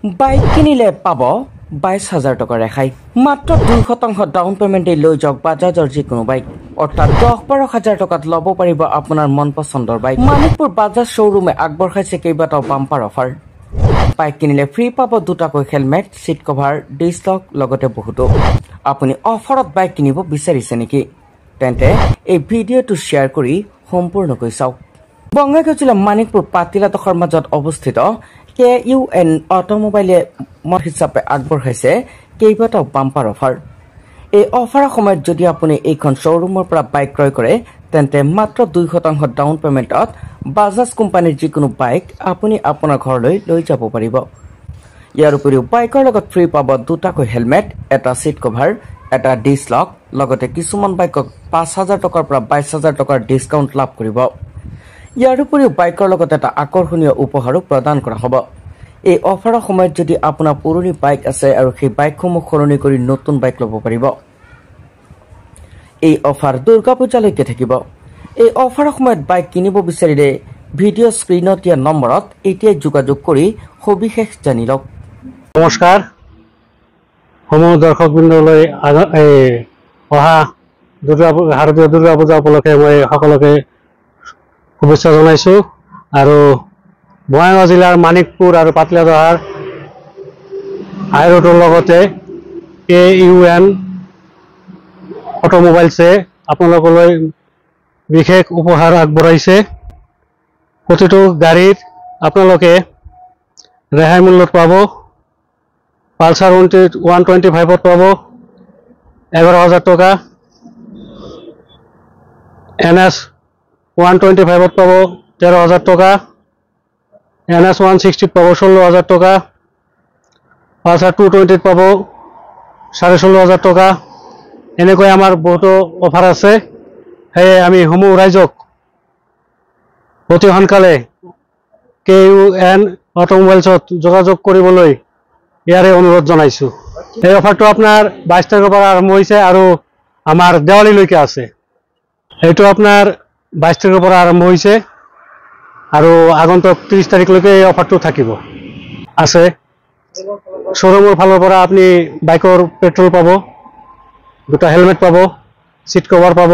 bike কিনিলে পাব 22,000 টকা ৰেহাই মাত্ৰ 2% ডাউন পেমেণ্টে লৈ যাওক বাজাজৰ যিকোনো বাইক অৰ্থাৎ 10-12,000 টকাত ল'ব পাৰিব আপোনাৰ মন পছন্দৰ বাইক মানিকপুৰ বাজাজ শ্বৰুমে আগবঢ়াইছে কেইবাটাও বাম্পাৰ অফাৰ বাইক কিনিলে ফ্ৰী পাব দুটাকৈ হেলমেট সিট কভাৰ ডিস্ক লক লগতে বহুতো আপুনি অফাৰত বাইক কিনিব বিচাৰিছে নেকি তেন্তে এই ভিডিঅ'টো শ্বেয়াৰ কৰি সম্পূৰ্ণকৈ চাওক বঙাইগাঁও জিলা মানিকপুৰ পাতিলাডোখৰ মাজত অৱস্থিত KUN অটোমোবাইলে হিচাপে আগবঢ়াইছে কেইবাটাও বাম্পাৰ অফাৰ এই অফাৰৰ সময়ত যদি আপুনি এইখন শ্বৰুমৰ পৰা বাইক ক্ৰয় কৰে তেন্তে মাত্ৰ 2% ডাউন পেমেণ্টত বাজাজ কোম্পানীৰ যিকোনো বাইক আপুনি আপোনাৰ ঘৰলৈ লৈ যাব পাৰিব ইয়াৰ উপৰিও বাইকৰ লগত ফ্ৰী পাব দুটাকৈ হেলমেট এটা সিট কভাৰ এটা ডিস্ক লক লগতে কিছুমান বাইকক 5,000 টকাৰ পৰা 22,000 টকাৰ ডিসকাউন্ট লাভ কৰিব ইয়াৰ উপৰিও বাইকৰ লগত এটা আকৰ্ষণীয় উপহাৰো প্ৰদান কৰা হ'ব এই অফাৰৰ সময়ত যদি আপোনাৰ পুৰণি বাইক আছে আৰু সেই বাইকসমূহ সলনি কৰি নতুন বাইক ল'ব পাৰিব এই অফাৰ দুৰ্গা পূজালৈকে থাকিব এই অফাৰৰ সময়ত বাইক কিনিব বিচাৰিলে ভিডিঅ' স্ক্ৰীনত দিয়া নম্বৰত এতিয়াই যোগাযোগ কৰি সবিশেষ জানি লওক নমস্কাৰ সমূহ দৰ্শকবৃন্দলৈ অহা শাৰদীয় দুৰ্গা পূজা উপলক্ষে মই সকলোকে শুভেচ্ছা জনাইছো আৰু বঙাইগাঁও জিলাৰ মানিকপুৰ আৰু পাতিলাডোহাৰ হাইৰোডৰ লগতে KUN অটোমোবাইলছে আপোনালোকলৈ বিশেষ উপহাৰ আগবঢ়াইছে প্ৰতিটো গাড়ীত আপোনালোকে ৰেহাই মূল্যত পাব পালচাৰ 125ত পাব 11,000 টকা NS 125ত পাব 13,000 টকা NS 160ত পাব 16,000 টকা পালচাৰ 220ত পাব 16,500 টকা এনেকৈ আমাৰ বহুতো অফাৰ আছে সেয়ে আমি সমূহ ৰাইজক অতি সোনকালে KUN অটোমোবাইলছত যোগাযোগ কৰিবলৈ ইয়াৰে অনুৰোধ জনাইছো এই অফাৰটো আপোনাৰ 22 তাৰিখৰ পৰা আৰম্ভ হৈছে আৰু আমাৰ দেৱালীলৈকে আছে এইটো আপোনাৰ 22 তাৰিখৰ পৰা আৰম্ভ হৈছে আৰু আগন্তুক 30 তাৰিখলৈকে এই অফাৰটো থাকিব আছে শ্বৰুমৰ ফালৰ পৰা আপুনি বাইকৰ পেট্ৰল পাব দুটা হেলমেট পাব সিট কভাৰ পাব